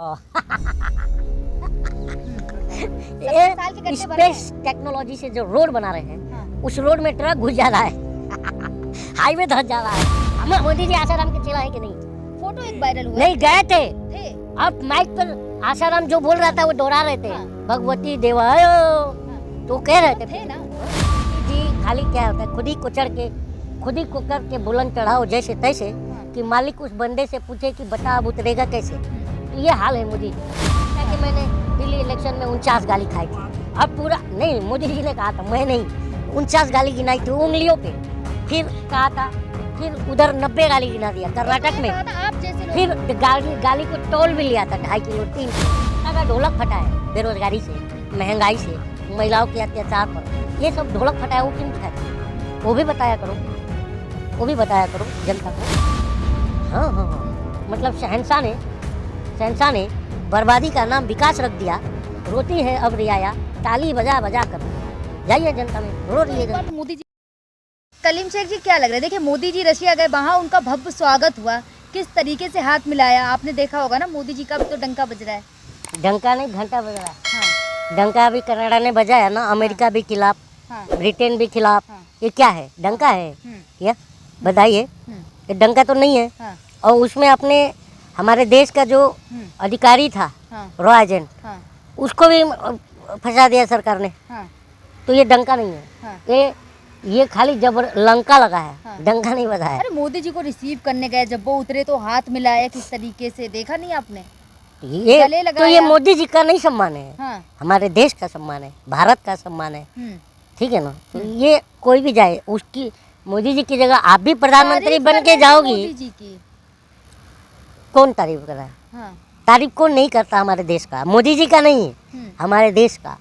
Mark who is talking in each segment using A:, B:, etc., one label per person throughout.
A: ये space technology से जो रोड बना रहे हैं, उस रोड में ट्रक घुस जा रहा है, हाईवे धस जा रहा है। मोदी जी आसाराम के चेला है कि नहीं?
B: फोटो एक वायरल हुआ
A: नहीं गए थे।
B: अब
A: माइक पर आसाराम जो बोल रहा था वो दोहरा रहे थे, भगवती देवायो तो कह रहे थे
B: ना।
A: जी खाली क्या होता है, खुद ही कुचड़ के खुद ही कुकर के बुलंद चढ़ाओ जैसे तैसे कि मालिक उस बंदे से पूछे कि बता अब उतरेगा कैसे। तो ये हाल है मोदी जी कि मैंने दिल्ली इलेक्शन में 49 गाली खाई थी। अब पूरा नहीं, मोदी जी ने कहा था, मैं नहीं, 49 गाली गिनाई थी उंगलियों पे। फिर कहा था, फिर उधर 90 गाली गिना दिया कर्नाटक में। फिर गाली को तोल भी लिया था 2.5 किलो 3 किलो। ढोलक फटा है बेरोजगारी से, महंगाई से, महिलाओं के अत्याचार पर। ये सब ढोलक फटा है, वो क्यों फटा? वो भी बताया करो, वो भी बताया करो जनता को। हाँ, मतलब शहंशाह ने बर्बादी का नाम विकास रख दिया। रोती है अब रियाया ताली बजा बजा कर। जाइए जनता में, रो रही है।
B: मोदी जी, कलीम शेख जी, क्या लग रहा है? देखिए मोदी जी रशिया गए, वहाँ उनका भव्य स्वागत हुआ, किस तरीके से हाथ मिलाया आपने देखा होगा ना। मोदी जी का भी तो डंका बज रहा है।
A: डंका नहीं, घंटा बज रहा है। डंका भी कनाडा ने बजाया ना, अमेरिका भी खिलाफ, ब्रिटेन भी खिलाफ। ये क्या है? डंका है क्या? बताइए, ये डंका तो नहीं है। और उसमें अपने हमारे देश का जो अधिकारी था, रॉ एजेंट, उसको भी फंसा दिया सरकार ने। तो ये डंका नहीं है, ये खाली जबर लंका लगा है, डंका नहीं बजा है।
B: अरे मोदी जी को रिसीव करने गए, जब वो उतरे तो हाथ मिलाया किस तरीके से, देखा नहीं आपने?
A: ये मोदी जी का नहीं सम्मान है, हमारे देश का सम्मान है, भारत का सम्मान है, ठीक है ना। तो ये कोई भी जाए, उसकी मोदी जी की जगह आप भी प्रधानमंत्री बन के जाओगी।
B: मोदी जी की
A: कौन तारीफ कर रहा है? तारीफ कौन नहीं करता हमारे देश का? मोदी जी का नहीं, हमारे देश का।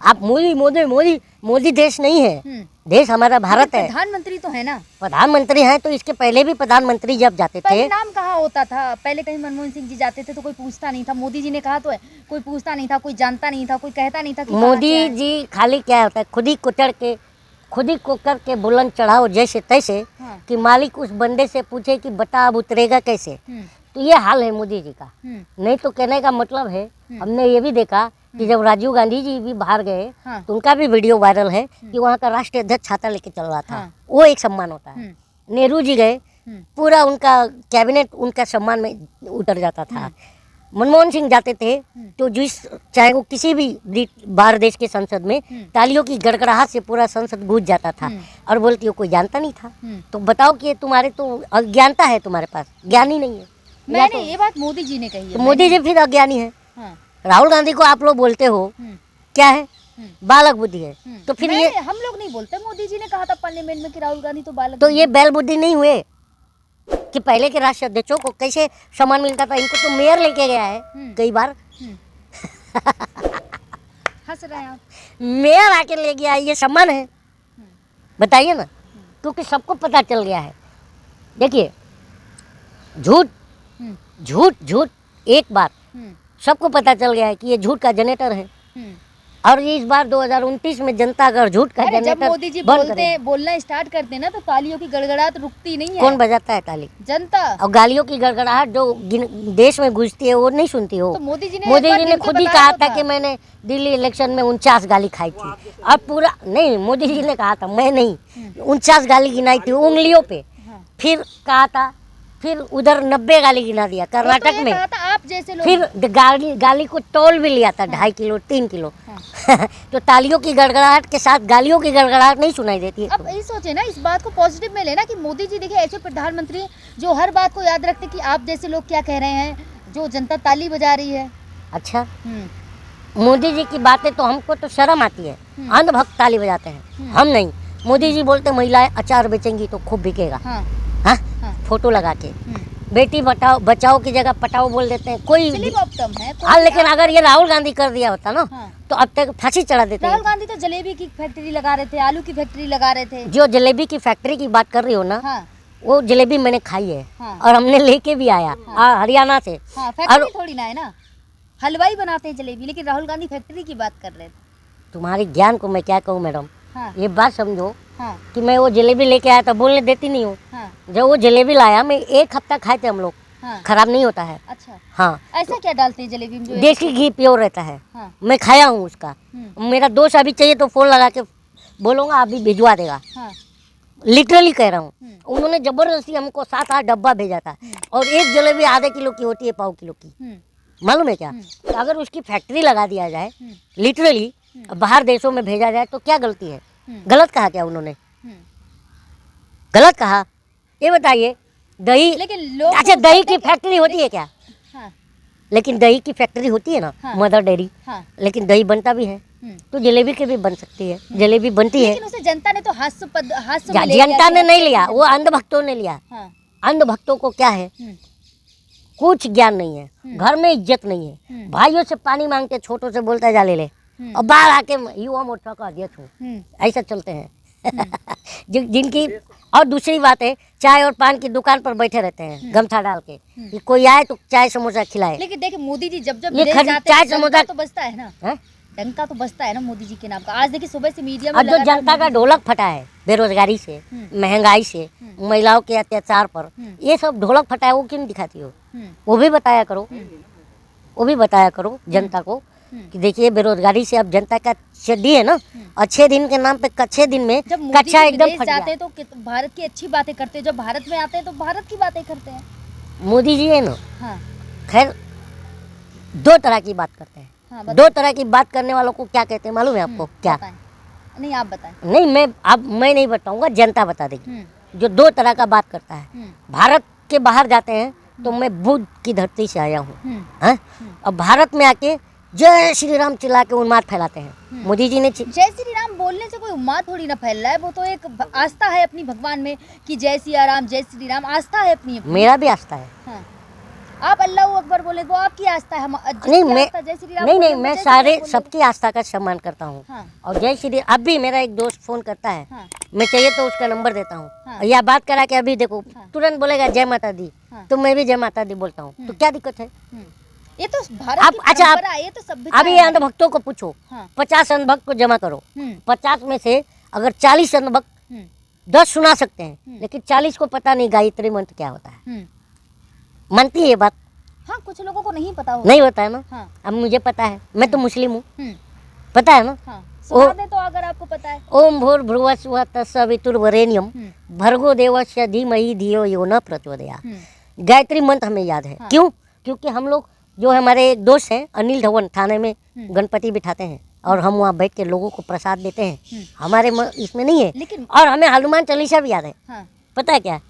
A: आप मोदी मोदी मोदी मोदी देश नहीं है, देश हमारा भारत है।
B: प्रधानमंत्री तो है ना,
A: प्रधानमंत्री हैं। तो इसके पहले भी प्रधानमंत्री जब जाते थे,
B: नाम कहाँ होता था पहले? कहीं मनमोहन सिंह जी जाते थे तो कोई पूछता नहीं था। मोदी जी ने कहा तो है, कोई पूछता नहीं था, कोई जानता नहीं था, कोई कहता नहीं था कि
A: मोदी जी खाली क्या होता है, खुद ही कुचड़ के खुद ही कुकर के बुलंद चढ़ाओ जैसे तैसे कि मालिक उस बंदे से पूछे कि बता अब उतरेगा कैसे। तो ये हाल है मोदी जी का। नहीं तो कहने का मतलब है, हमने ये भी देखा कि जब राजीव गांधी जी भी बाहर गए तो उनका भी वीडियो वायरल है कि वहाँ का राष्ट्रीय अध्यक्ष छाता लेके चल रहा था। वो एक सम्मान होता है। नेहरू जी गए, पूरा उनका कैबिनेट उनका सम्मान में उतर जाता था। मनमोहन सिंह जाते थे तो चाहे वो किसी भी बाहर देश के संसद में तालियों की गड़गड़ाहट से पूरा संसद गूंज जाता था। और बोलती हो कोई जानता नहीं था। तो बताओ कि तुम्हारे तो अज्ञानता है, तुम्हारे पास ज्ञान ही नहीं है।
B: मैंने ये बात मोदी जी ने कही है।
A: तो मोदी जी फिर अज्ञानी है। राहुल गांधी को आप लोग बोलते हो क्या है? बालक बुद्धि है। तो फिर ये
B: हम लोग नहीं बोलते। मोदी जी ने कहा था पार्लियामेंट में कि राहुल गांधी तो बालक।
A: तो ये बैल बुद्धि नहीं हुए कि पहले के राष्ट्रीय अध्यक्षों को कैसे सम्मान मिलता था? इनको तो मेयर लेके गया है कई बार।
B: हंस रहे हैं आप।
A: मेयर आके ले गया, ये सम्मान है? बताइए ना, क्योंकि सबको पता चल गया है। देखिए, झूठ झूठ झूठ एक बार सबको पता चल गया है कि ये झूठ का जनरेटर है। और ये इस बार 2029 में जनता अगर झूठ का जनरेटर
B: जब मोदी जी बोलना स्टार्ट करते हैं ना, तो तालियों की गड़गड़ाहट रुकती नहीं है।
A: कौन बजाता है ताली?
B: जनता। और
A: गालियों की गड़गड़ाहट जो देश में गूंजती है वो नहीं सुनती हो।
B: तो मोदी जी ने
A: खुद ही कहा था कि मैंने दिल्ली इलेक्शन में 49 गाली खाई थी। अब पूरा नहीं, मोदी जी ने कहा था, मैं नहीं, 49 गाली गिनाई थी उंगलियों पे। फिर कहा था, फिर उधर 90 गाली गिना दिया कर्नाटक में।
B: आप जैसे लोग।
A: फिर गाली को तोल भी लिया था 2.5 किलो 3 किलो। तो तालियों की गड़गड़ाहट के साथ गालियों की गड़गड़ाहट नहीं सुनाई देती है।
B: अब ये सोचे ना, इस बात को पॉजिटिव में लेना कि मोदी जी देखिए ऐसे प्रधानमंत्री जो हर बात को याद रखते कि आप जैसे लोग क्या कह रहे हैं, जो जनता ताली बजा रही है।
A: अच्छा, मोदी जी की बातें तो हमको तो शर्म आती है। अंधभक्त ताली बजाते हैं, हम नहीं। मोदी जी बोलते महिलाएं अचार बेचेंगी तो खूब बिकेगा। हाँ, फोटो लगा के बेटी बचाओ की जगह पटाओ बोल देते हैं। कोई
B: है।
A: हाँ, लेकिन अगर ये राहुल गांधी कर दिया होता ना, तो अब तक फांसी चढ़ा देते।
B: राहुल गांधी तो जलेबी की फैक्ट्री लगा रहे थे, आलू की फैक्ट्री लगा रहे थे।
A: जो जलेबी की फैक्ट्री की बात कर रही हो ना, वो जलेबी मैंने खाई है। और हमने लेके भी आया हरियाणा से।
B: फैक्ट्री थोड़ी ना है ना, हलवाई बनाते हैं जलेबी। लेकिन राहुल गांधी फैक्ट्री की बात कर रहे थे।
A: तुम्हारी ज्ञान को मैं क्या कहूँ मैडम। ये बात समझो कि मैं वो जलेबी लेके आया था, बोलने देती नहीं हूँ। जब वो जलेबी लाया, मैं 1 हफ्ता खाए थे हम लोग।
B: हाँ।
A: खराब नहीं होता है।
B: अच्छा,
A: हाँ,
B: ऐसा क्या डालते हैं जलेबी में जो
A: देसी घी प्योर रहता है।
B: हाँ।
A: मैं खाया हूँ उसका। मेरा दोस्त अभी चाहिए तो फ़ोन लगा के बोलूँगा, अभी भिजवा देगा।
B: हाँ।
A: लिटरली कह रहा हूँ। उन्होंने ज़बरदस्ती हमको 7-8 डब्बा भेजा था, और एक जलेबी आधे किलो की होती है, पाव किलो की। मालूम है क्या? तो अगर उसकी फैक्ट्री लगा दिया जाए, लिटरली बाहर देशों में भेजा जाए, तो क्या गलती है? गलत कहा क्या उन्होंने? गलत कहा? ये बताइए। दही,
B: लेकिन लोग
A: अच्छा,
B: तो
A: दही
B: कहते
A: की
B: हैं
A: फैक्ट्री होती है क्या?
B: हाँ।
A: लेकिन दही की फैक्ट्री होती है ना,
B: हाँ।
A: Mother dairy.
B: हाँ।
A: लेकिन दही बनता भी है, तो जलेबी की भी बन सकती है, जलेबी बनती है।
B: लेकिन उसे जनता ने तो हास्य में ले लिया
A: जनता
B: कि
A: ने नहीं
B: ऐसे
A: लिया,
B: ही
A: वो अंधभक्तों ने लिया।
B: हाँ।
A: अंधभक्तों को क्या है, कुछ ज्ञान नहीं है, घर में इज्जत नहीं है, भाइयों से पानी मांगते, छोटों से बोलता है जा ले ले, और बाहर आके युवा मोर्चा का अध्यक्ष हूँ, ऐसा चलते हैं। जिनकी, और दूसरी बात है, चाय और पान की दुकान पर बैठे रहते हैं गमछा डाल के, कि कोई आए तो चाय समोसा खिलाए।
B: लेकिन देखिए मोदी जी जब
A: ये
B: विदेश
A: खरी-
B: जाते
A: चाय
B: हैं
A: समोसा-
B: डंका तो बजता है ना,
A: हैं?
B: डंका तो बजता है ना मोदी जी के नाम का। आज देखिए सुबह से मीडिया में
A: और जो
B: लगातार
A: जनता का
B: मोदी-
A: ढोलक फटा है बेरोजगारी से, महंगाई से, महिलाओं के अत्याचार पर, ये सब ढोलक फटा है, वो क्यों नहीं दिखाती हो? वो भी बताया करो, वो भी बताया करो जनता को कि देखिए बेरोजगारी से अब जनता का चड्डी है ना, अच्छे दिन के नाम पे कच्चे दिन में
B: जब मोदी
A: कच्चा
B: जी
A: एकदम
B: विदेश
A: फट
B: जाते
A: गया।
B: हैं तो भारत की अच्छी बातें करते हैं, जब भारत में आते हैं तो भारत की बातें करते हैं।
A: मोदी जी है ना,
B: हाँ।
A: खैर दो तरह की बात करते हैं।
B: हाँ,
A: दो तरह की बात करने वालों को क्या कहते हैं मालूम है आपको? क्या?
B: बताएं। नहीं आप बताएं।
A: नहीं, मैं नहीं बताऊंगा, जनता बता देगी। जो दो तरह का बात करता है, भारत के बाहर जाते हैं तो मैं बुद्ध की धरती से आया हूँ, हाँ? और भारत में आके जय श्री राम चिल्ला के उन्माद फैलाते हैं। मोदी जी ने
B: जय श्री राम बोलने से कोई उम्माद थोड़ी ना फैल रहा है, वो तो एक आस्था है अपनी भगवान में कि जय सिया राम, जय श्री राम, आस्था है अपनी।
A: मेरा भी आस्था है।
B: हाँ। आप अल्लाह अकबर बोले वो आपकी आस्था है,
A: नहीं, मैं
B: जय श्री राम
A: नहीं,
B: बोले,
A: मैं
B: जय श्री
A: सारे
B: राम बोले।
A: सबकी आस्था का सम्मान करता हूँ।
B: हाँ।
A: और जय श्री, अब भी मेरा एक दोस्त फोन करता है,
B: हाँ।
A: मैं चाहिए तो उसका नंबर देता हूँ,
B: हाँ।
A: या बात करा के अभी देखो,
B: हाँ।
A: तुरंत बोलेगा जय माता दी,
B: हाँ।
A: तो मैं भी जय माता दी बोलता हूँ, तो क्या दिक्कत है?
B: ये तो भारत
A: आप-
B: की
A: अच्छा, आप-
B: परंपरा है, ये तो सभ्यता
A: अभी
B: है।
A: ये अंधभक्तों को पूछो,
B: हाँ।
A: 50 अंधभक्त को जमा करो, 50 में से अगर 40 अंधभक्त
B: हम्म,
A: 10 सुना सकते हैं, लेकिन 40 को पता नहीं गायत्री मंत्र क्या होता है। मानती है ये बात?
B: हाँ, कुछ लोगों को नहीं पता होगा।
A: नहीं होता है ना।
B: हाँ।
A: अब मुझे पता है, मैं तो मुस्लिम हूँ,
B: हम्म,
A: पता है ना।
B: हाँ। सुना दे तो अगर आपको पता है।
A: ओम भूर्भुवस्सुवः तत्सवितुर्वरेण्यं भर्गो देवस्य धीमहि धियो यो न प्रचोदयात्। गायत्री मंत्र हमें याद है। क्यों? क्योंकि हम लोग, जो हमारे एक दोस्त हैं अनिल धवन, थाने में गणपति बिठाते हैं, और हम वहाँ बैठ के लोगों को प्रसाद देते हैं। हमारे इसमें नहीं है,
B: लेकिन
A: और हमें हनुमान चालीसा भी याद है।
B: हाँ।
A: पता है क्या?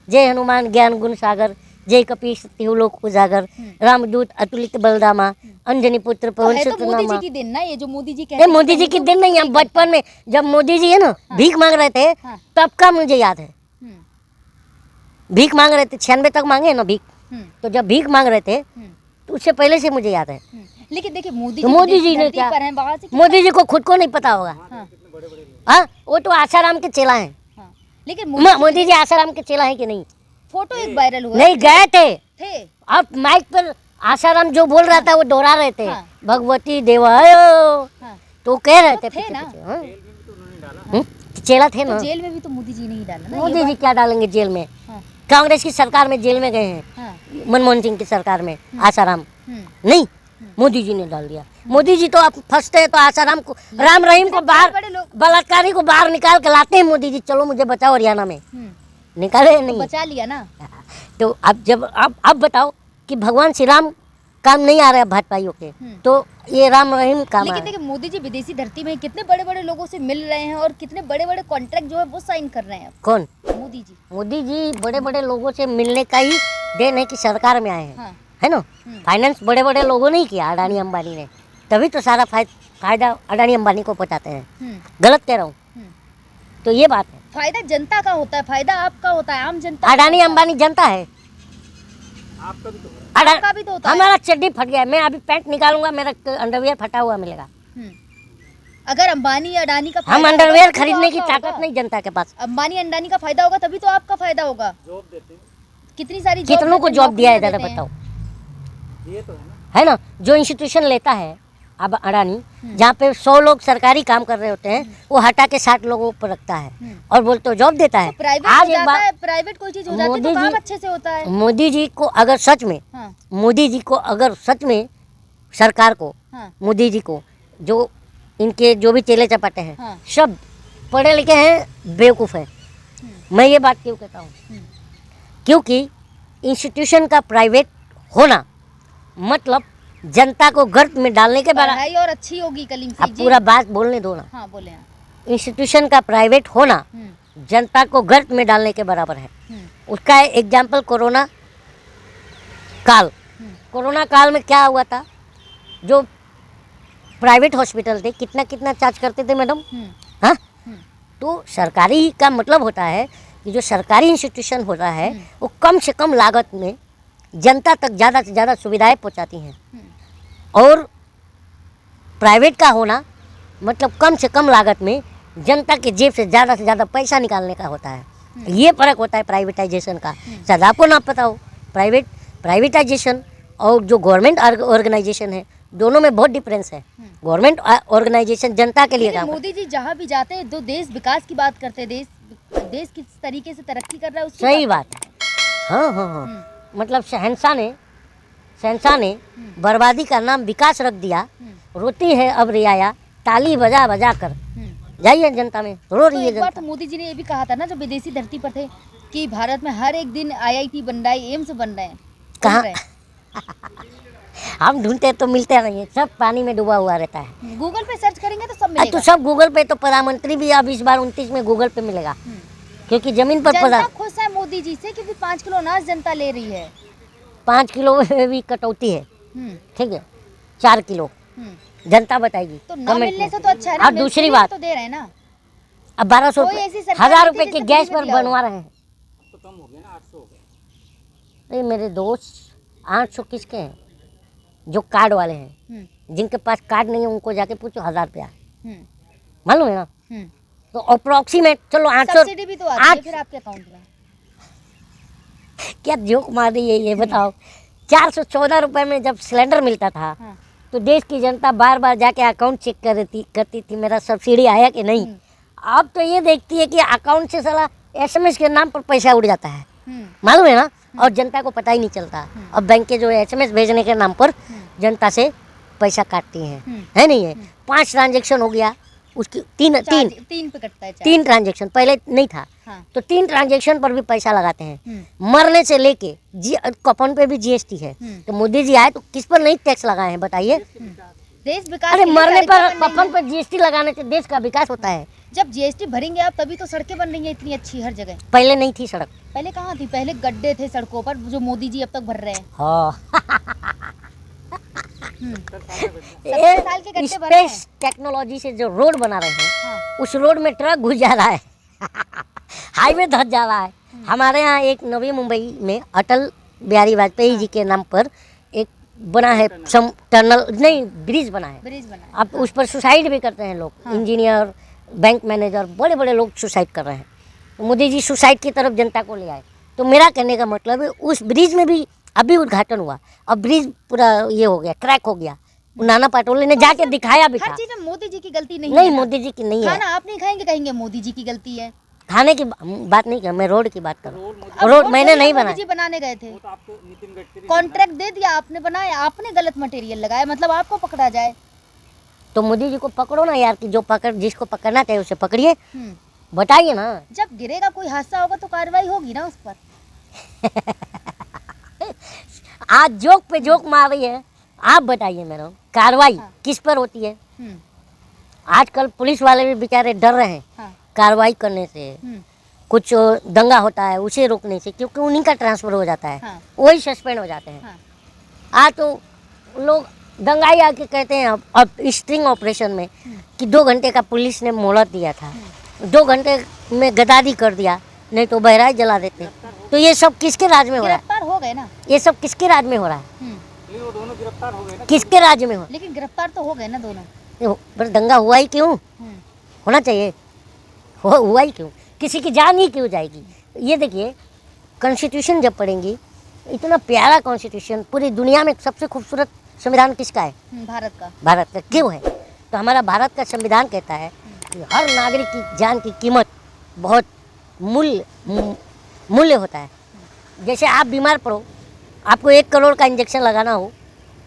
A: जय हनुमान ज्ञान गुण सागर, जय कपीश तिहुलोक उजागर, रामदूत अतुलित बलदामा, अंजनी पुत्र
B: तो
A: पवन
B: है तो
A: सुत
B: मोदी जी
A: नामा।
B: की दिन ना, ये जो मोदी जी कहते
A: नहीं,
B: हैं
A: मोदी जी की दिन नहीं, हम बचपन में जब मोदी जी है ना भीख मांग रहे थे,
B: हाँ।
A: तब का मुझे याद है। भीख मांग रहे थे, 96 तक मांगे ना भीख, तो जब भीख मांग रहे थे तो उससे पहले से मुझे याद है।
B: लेकिन देखिए मोदी
A: तो
B: जी
A: मोदी जी ने
B: धरती
A: क्या,
B: पर हैं, वहाँ से
A: मोदी जी को खुद को नहीं पता होगा।
B: हाँ।
A: हाँ, वो तो आसाराम के चेला हैं।
B: हाँ। लेकिन
A: मोदी जी आसाराम के चेला हैं कि नहीं?
B: फोटो एक वायरल हुआ
A: नहीं, गए थे,
B: थे।
A: और माइक पर आसाराम जो बोल रहा था वो दोहरा रहे थे,
B: हाँ।
A: भगवती देवायो,
B: हाँ।
A: तो कह रहे थे
B: थे
A: पीछे
B: ना।
A: पीछे, हाँ। चेला थे ना।
B: तो जेल में भी तो मोदी जी ने ही डाला ना, ये
A: मोदी जी क्या डालेंगे जेल में?
B: हाँ।
A: कांग्रेस की सरकार में जेल में गए हैं,
B: हाँ।
A: मनमोहन सिंह की सरकार में आसाराम नहीं, मोदी जी ने डाल दिया। मोदी जी तो आप फंसते हैं तो आसाराम को, राम रहीम को बाहर,
B: बड़े लोग
A: बलात्कारी को बाहर निकाल के लाते हैं मोदी जी, चलो मुझे बचाओ हरियाणा में, निकाले नहीं।
B: बचा लिया ना।
A: तो अब जब अब बताओ कि भगवान श्री राम काम नहीं आ रहा है भाजपाइयों के, तो ये राम रहीम काम आ
B: लेकिन
A: रहा है।
B: देखिए मोदी जी विदेशी धरती में कितने बड़े बड़े लोगों से मिल रहे हैं और कितने बड़े बड़े कॉन्ट्रैक्ट जो है वो साइन कर रहे हैं
A: कौन?
B: मोदी जी।
A: मोदी जी बड़े बड़े लोगों से मिलने का ही देन है कि सरकार में आए हैं,
B: हाँ।
A: है ना। फाइनेंस बड़े बड़े लोगों ने ही किया, अडानी अंबानी ने, तभी तो सारा फायदा अडानी अंबानी को पहुंचाते हैं। गलत कह रहा हूँ? तो ये बात है,
B: फायदा जनता का होता है, फायदा आपका होता है, आम जनता
A: अडानी अंबानी जनता है।
B: आपका भी तो होता है।
A: हमारा चड्डी फट गया, मैं अभी पैंट निकालूंगा, मेरा अंडरवियर फटा हुआ मिलेगा।
B: अगर अंबानी या अडानी का
A: हम
B: फायदा
A: अंडरवियर
B: होगा, तभी तो
A: खरीदने की
B: आपका
A: ताकत
B: होगा।
A: नहीं जनता के पास।
B: अंबानी अंडानी का फायदा होगा तभी तो आपका फायदा होगा। जॉब देते हैं, कितनी सारी
A: कितनों को
B: देते हैं,
A: जॉब दिया है
B: नौकरियां
A: जरा
B: देते हैं।
A: बताओ, ये तो है ना। जो इंस्टीट्यूशन लेता है अब अडानी जहाँ पे 100 लोग सरकारी काम कर रहे होते हैं वो हटा के 60 लोगों पर रखता है और बोलते हो जॉब देता है।
B: तो प्राइवेट
A: आज
B: हो
A: एक
B: जाता
A: बात,
B: है, प्राइवेट कोई चीज हो जाती है तो
A: मोदी
B: काम
A: जी-
B: अच्छे से होता है।
A: मोदी जी को अगर सच में
B: हाँ
A: मोदी जी को अगर सच में सरकार को
B: हाँ
A: मोदी जी को जो इनके जो भी चेले चपाटे हैं
B: हाँ।
A: सब पढ़े लिखे हैं, बेवकूफ़ हैं। मैं ये बात क्यों कहता हूँ? क्योंकि इंस्टीट्यूशन का प्राइवेट होना मतलब जनता को गर्त में डालने के बराबर।
B: पढ़ाई और अच्छी होगी कलीम सिंह
A: अब
B: जी।
A: पूरा बात बोलने दो ना।
B: हाँ बोले हाँ।
A: इंस्टीट्यूशन का प्राइवेट होना जनता को गर्त में डालने के बराबर है। उसका एग्जाम्पल कोरोना काल। कोरोना काल में क्या हुआ था? जो प्राइवेट हॉस्पिटल थे कितना कितना चार्ज करते थे मैडम? हाँ, तो सरकारी का मतलब होता है कि जो सरकारी इंस्टीट्यूशन होता है वो कम से कम लागत में जनता तक ज़्यादा से ज़्यादा सुविधाएं पहुंचाती हैं, और प्राइवेट का होना मतलब कम से कम लागत में जनता के जेब से ज़्यादा पैसा निकालने का होता है। ये फ़र्क होता है प्राइवेटाइजेशन का। शायद आपको ना पता हो, प्राइवेटाइजेशन और जो गवर्नमेंट ऑर्गेनाइजेशन है दोनों में बहुत डिफरेंस है। गवर्नमेंट ऑर्गेनाइजेशन जनता के लिए
B: लेकिन
A: काम
B: मोदी जी जहाँ भी जाते हैं, दो देश विकास की बात करते हैं, देश किस तरीके से तरक्की कर रहा है उसकी
A: सही बात है। हाँ हाँ हाँ, मतलब शहंशाह ने बर्बादी का नाम विकास रख दिया। रोती है अब रियाया ताली बजा बजा कर। जाइए जनता में रो
B: तो
A: रही है
B: एक बार
A: जनता।
B: तो मोदी जी ने ये भी कहा था ना जब विदेशी धरती पर थे कि भारत में हर एक दिन IIT बन रहा है, एम्स बन रहे हैं।
A: कहाँ?
B: बन रहे हैं।
A: हम ढूंढते तो मिलते नहीं है, सब पानी में डूबा हुआ रहता है।
B: गूगल पे सर्च करेंगे तो सब
A: तो
B: मिलेगा।
A: सब गूगल पे, तो प्रधानमंत्री भी अब इस बार 29 में गूगल पे मिलेगा, क्योंकि जमीन पर
B: जनता
A: पता
B: खुश है मोदी जी से क्योंकि 5 किलो अनाज जनता ले रही है।
A: 5 किलो में भी कटौती है,
B: हम्म,
A: ठीक है, 4 किलो
B: हम्म।
A: जनता बताएगी
B: तो ना
A: कमेंट
B: मिलने
A: में।
B: से तो अच्छा है ना।
A: अब दूसरी बात,
B: तो दे रहे हैं ना।
A: अब 1200
B: कोई ऐसी सरकार
A: 1000
B: नहीं
A: रुपए
B: थी
A: के
B: जिसने
A: गैस
B: फ्री में
A: पर
B: दिया हो।
A: बनवा रहे हैं। तो कम हो गया ना, 800 हो गया। अरे मेरे दोस्त 800 किसके हैं? जो कार्ड वाले हैं, जिनके पास कार्ड नहीं है उनको जाके पूछो 1000 रुपया मालूम है ना। तो अप्रोक्सीमेट चलो 800।
B: सब्सिडी भी तो आती है फिर आपके अकाउंट में।
A: क्या जोक मार रही है ये बताओ। 414 रुपए में जब सिलेंडर मिलता था
B: हाँ।
A: तो देश की जनता बार बार जाके अकाउंट चेक करती थी मेरा सब्सिडी आया कि नहीं। अब तो ये देखती है कि अकाउंट से साला SMS के नाम पर पैसा उड़ जाता है, मालूम है ना, और जनता को पता ही नहीं चलता। अब बैंक के जो SMS भेजने के नाम पर जनता से पैसा काटती हैं, है नहीं है। 5 ट्रांजेक्शन हो गया उसकी, तीन
B: पे कटता है चार्ज।
A: 3 ट्रांजेक्शन पहले नहीं था।
B: हाँ।
A: तो 3 ट्रांजेक्शन पर भी पैसा लगाते हैं। मरने से लेके कपन पे भी GST है। तो मोदी जी आए तो किस पर नहीं टैक्स लगाए हैं बताइए?
B: देश विकास
A: अरे
B: के लिए
A: मरने पर
B: सड़कें बन रही
A: कफन
B: हैं।
A: पर GST लगाने से देश का विकास होता है।
B: जब GST भरेंगे आप तभी तो सड़कें बन रही हैं इतनी अच्छी हर जगह।
A: पहले नहीं थी सड़क।
B: पहले कहाँ थी? पहले गड्ढे थे सड़कों पर जो मोदी जी अब तक भर रहे हैं।
A: हाँ
B: 70 साल के गड्ढे भरे हैं।
A: स्पेस टेक्नोलॉजी से जो रोड बना रहे हैं
B: हाँ।
A: उस रोड में ट्रक घुस जा रहा है हाईवे धस जा रहा है। हमारे यहाँ एक नवी मुंबई में अटल बिहारी वाजपेयी जी के नाम पर एक बना है टनल नहीं ब्रिज बना है।
B: ब्रिज बना है।
A: अब उस पर सुसाइड भी करते हैं लोग। इंजीनियर, बैंक मैनेजर, बड़े बड़े लोग सुसाइड कर रहे हैं। तो मोदी जी सुसाइड की तरफ जनता को ले आए। तो मेरा कहने का मतलब है उस ब्रिज में भी अभी उद्घाटन हुआ, अब ब्रिज पूरा ये हो गया, क्रैक हो गया। नाना पटोले ने जाके दिखाया भी
B: हर
A: था।
B: चीज में मोदी जी की गलती नहीं
A: नहीं
B: है ना।
A: मोदी जी की नहीं है।
B: खाना आप नहीं खाएंगे कहेंगे मोदी जी की गलती है।
A: खाने की बात नहीं कर, मैं रोड की बात कर रहा हूँ।
B: अब
A: रोड मैंने
B: थोड़ी
A: नहीं
B: मोदी
A: बनाया।
B: जी बनाने गए थे, कॉन्ट्रैक्ट दे दिया आपने, बनाया आपने, गलत मटेरियल लगाया, मतलब आपको पकड़ा जाए।
A: तो मोदी जी को पकड़ो ना यार, कि जो जिसको पकड़ना चाहिए उसे पकड़िए,
B: हम्म।
A: बताइए ना।
B: जब गिरेगा कोई हादसा होगा तो कार्रवाई होगी ना उस पर।
A: आज जोक पे जोक मार रही है। आप बताइए मेरा, कार्रवाई
B: हाँ।
A: किस पर होती है?
B: हम्म,
A: आजकल पुलिस वाले भी बेचारे डर रहे हैं
B: हाँ।
A: कार्रवाई करने से।
B: हम्म,
A: कुछ दंगा होता है उसे रोकने से, क्योंकि उन्हीं का ट्रांसफर हो जाता है,
B: हाँ।
A: वही सस्पेंड हो जाते हैं।
B: हाँ।
A: आज तो लोग दंगाई आके कहते हैं अब स्ट्रिंग ऑपरेशन में कि 2 घंटे का पुलिस ने मोहलत दिया था, 2 घंटे में गदादी कर दिया, नहीं तो बहराइच जला देते। तो ये सब किसके राज में हो रहा है?
B: गिरफ्तार हो गए ना।
A: ये सब किसके राज में हो रहा है?
B: हम्म,
C: वो दोनों गिरफ्तार हो गए ना।
A: किसके राज्य में हो?
B: लेकिन गिरफ्तार तो हो गए ना दोनों।
A: बस दंगा हुआ ही क्यों?
B: हम्म,
A: होना चाहिए, हुआ ही क्यों? किसी की जान ही क्यों जाएगी? ये देखिए, कॉन्स्टिट्यूशन जब पढ़ेंगी, इतना प्यारा कॉन्स्टिट्यूशन, पूरी दुनिया में सबसे खूबसूरत संविधान किसका है?
B: भारत का।
A: भारत का। क्यों है? तो हमारा भारत का संविधान कहता है कि हर नागरिक की जान की कीमत बहुत मूल्य होता है। जैसे आप बीमार पड़ो, आपको 1 करोड़ का इंजेक्शन लगाना हो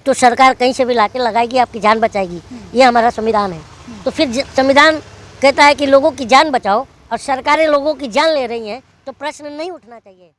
A: तो सरकार कहीं से भी लाके लगाएगी, आपकी जान बचाएगी। ये हमारा संविधान है। तो फिर संविधान कहता है कि लोगों की जान बचाओ और सरकारें लोगों की जान ले रही हैं, तो प्रश्न नहीं उठना चाहिए।